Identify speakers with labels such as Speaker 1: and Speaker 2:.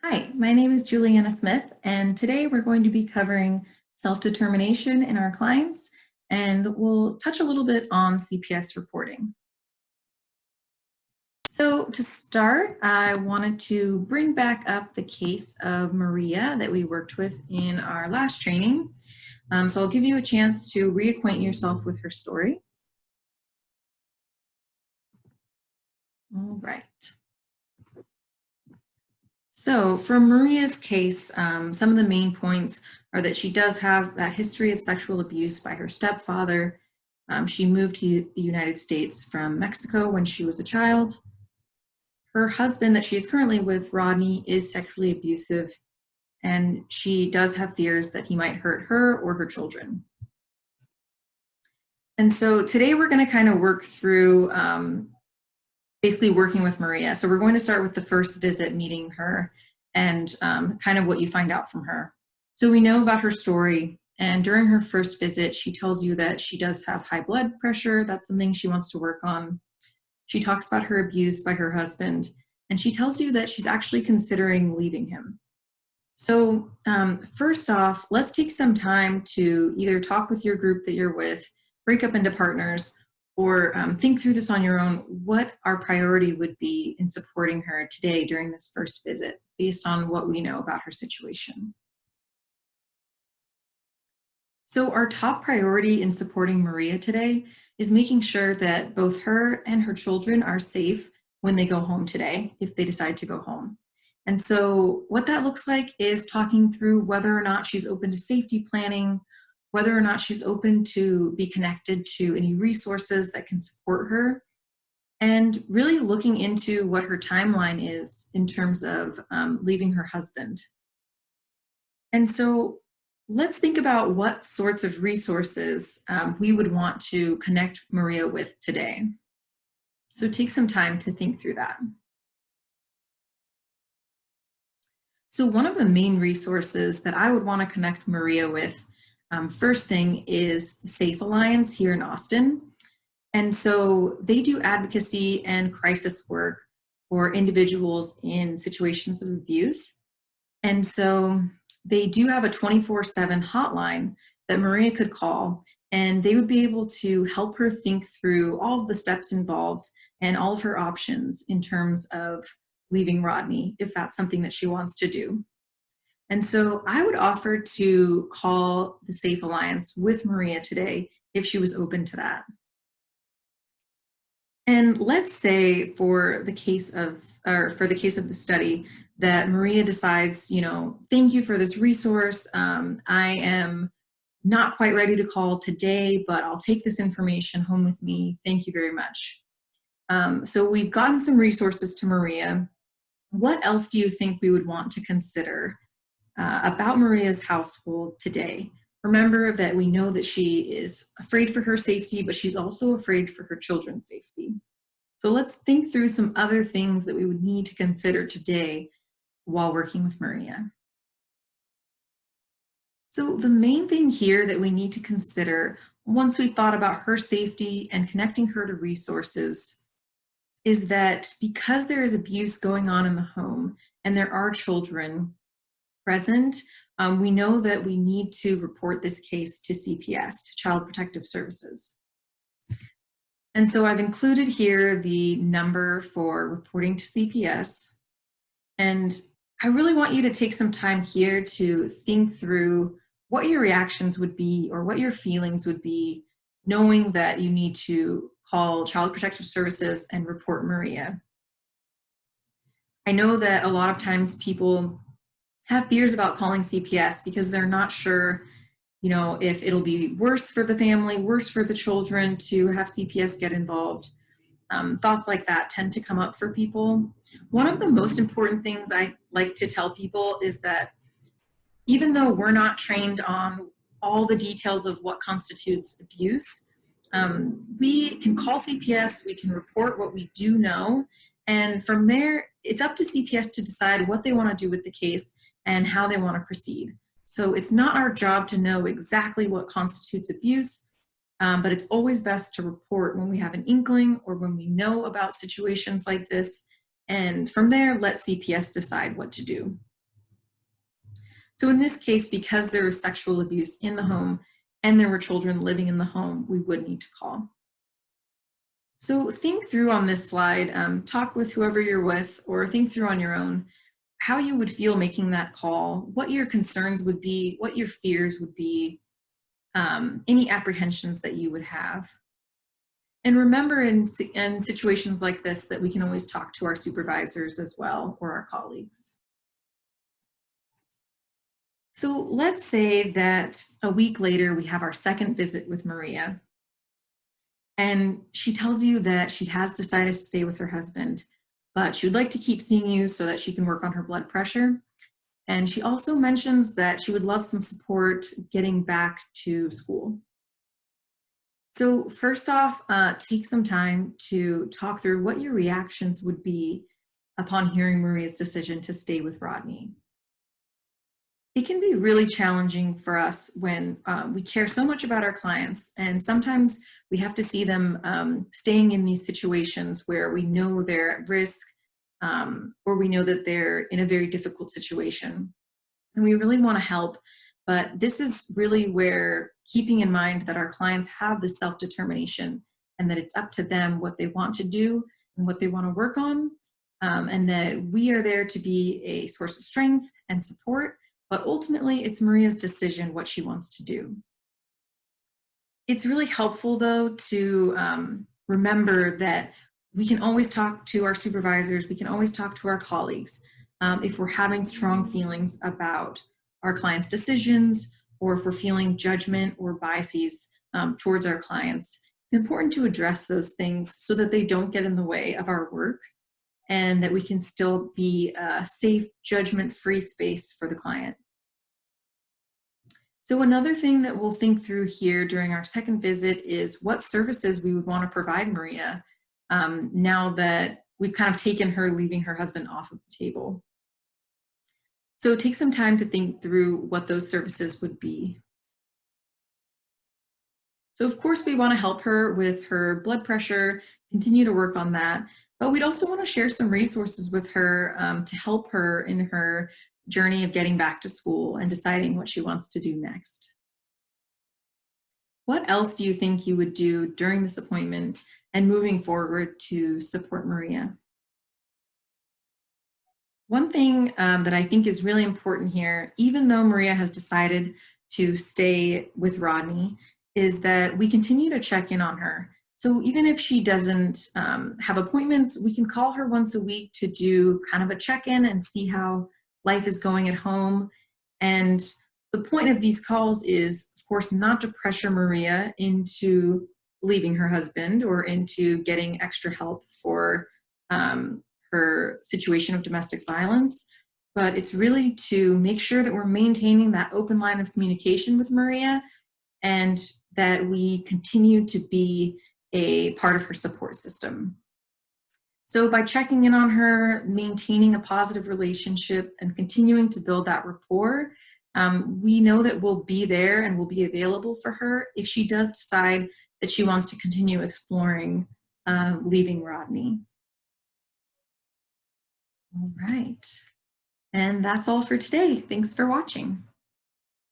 Speaker 1: Hi, my name is Juliana Smith, and today we're going to be covering self-determination in our clients, and we'll touch a little bit on CPS reporting. So to start, I wanted to bring back up the case of Maria that we worked with in our last training. So I'll give you a chance to reacquaint yourself with her story. All right. So for Maria's case, some of the main points are that she does have that history of sexual abuse by her stepfather. She moved to the United States from Mexico when she was a child. Her husband that she is currently with, Rodney, is sexually abusive, and she does have fears that he might hurt her or her children. And so today we're going to kind of work through basically working with Maria. So we're going to start with the first visit, meeting her, and kind of what you find out from her. So we know about her story, and during her first visit, she tells you that she does have high blood pressure. That's something she wants to work on. She talks about her abuse by her husband, and she tells you that she's actually considering leaving him. So first off, let's take some time to either talk with your group that you're with, break up into partners, or think through this on your own, what our priority would be in supporting her today during this first visit, based on what we know about her situation. So our top priority in supporting Maria today is making sure that both her and her children are safe when they go home today, if they decide to go home. And so what that looks like is talking through whether or not she's open to safety planning, whether or not she's open to be connected to any resources that can support her, and really looking into what her timeline is in terms of leaving her husband. And so let's think about what sorts of resources we would want to connect Maria with today. So take some time to think through that. So one of the main resources that I would want to connect Maria with, first thing, is the Safe Alliance here in Austin. And so they do advocacy and crisis work for individuals in situations of abuse. And so they do have a 24/7 hotline that Maria could call, and they would be able to help her think through all of the steps involved and all of her options in terms of leaving Rodney, if that's something that she wants to do. And so I would offer to call the Safe Alliance with Maria today if she was open to that. And let's say for the case of the study that Maria decides, thank you for this resource. I am not quite ready to call today, but I'll take this information home with me. Thank you very much. So we've gotten some resources to Maria. What else do you think we would want to consider about Maria's household today? Remember that we know that she is afraid for her safety, but she's also afraid for her children's safety. So let's think through some other things that we would need to consider today while working with Maria. So the main thing here that we need to consider once we've thought about her safety and connecting her to resources is that because there is abuse going on in the home and there are children present, we know that we need to report this case to CPS, to Child Protective Services. And so I've included here the number for reporting to CPS. And I really want you to take some time here to think through what your reactions would be or what your feelings would be knowing that you need to call Child Protective Services and report Maria. I know that a lot of times people have fears about calling CPS because they're not sure, if it'll be worse for the family, worse for the children to have CPS get involved. Thoughts like that tend to come up for people. One of the most important things I like to tell people is that even though we're not trained on all the details of what constitutes abuse, we can call CPS, we can report what we do know, and from there, it's up to CPS to decide what they want to do with the case and how they want to proceed. So it's not our job to know exactly what constitutes abuse, but it's always best to report when we have an inkling or when we know about situations like this, and from there, let CPS decide what to do. So in this case, because there was sexual abuse in the home and there were children living in the home, we would need to call. So think through on this slide, talk with whoever you're with, or think through on your own how you would feel making that call, what your concerns would be, what your fears would be, any apprehensions that you would have. And remember in situations like this that we can always talk to our supervisors as well, or our colleagues. So let's say that a week later we have our second visit with Maria, and she tells you that she has decided to stay with her husband, but she would like to keep seeing you so that she can work on her blood pressure. And she also mentions that she would love some support getting back to school. So first off, take some time to talk through what your reactions would be upon hearing Maria's decision to stay with Rodney. It can be really challenging for us when we care so much about our clients, and sometimes we have to see them staying in these situations where we know they're at risk, or we know that they're in a very difficult situation. And we really want to help, but this is really where keeping in mind that our clients have the self-determination and that it's up to them what they want to do and what they want to work on, and that we are there to be a source of strength and support, but ultimately it's Maria's decision what she wants to do. It's really helpful though to remember that we can always talk to our supervisors, we can always talk to our colleagues if we're having strong feelings about our clients' decisions, or if we're feeling judgment or biases towards our clients. It's important to address those things so that they don't get in the way of our work and that we can still be a safe, judgment-free space for the client. So another thing that we'll think through here during our second visit is what services we would want to provide Maria now that we've kind of taken her, leaving her husband off of the table. So take some time to think through what those services would be. So of course we want to help her with her blood pressure, continue to work on that, but we'd also want to share some resources with her to help her in her journey of getting back to school and deciding what she wants to do next. What else do you think you would do during this appointment and moving forward to support Maria? One thing that I think is really important here, even though Maria has decided to stay with Rodney, is that we continue to check in on her. So even if she doesn't have appointments, we can call her once a week to do kind of a check-in and see how life is going at home. And the point of these calls is, of course, not to pressure Maria into leaving her husband or into getting extra help for her situation of domestic violence, but it's really to make sure that we're maintaining that open line of communication with Maria and that we continue to be a part of her support system. So by checking in on her, maintaining a positive relationship, and continuing to build that rapport, we know that we'll be there and we'll be available for her if she does decide that she wants to continue exploring leaving Rodney. All right. And that's all for today. Thanks for watching.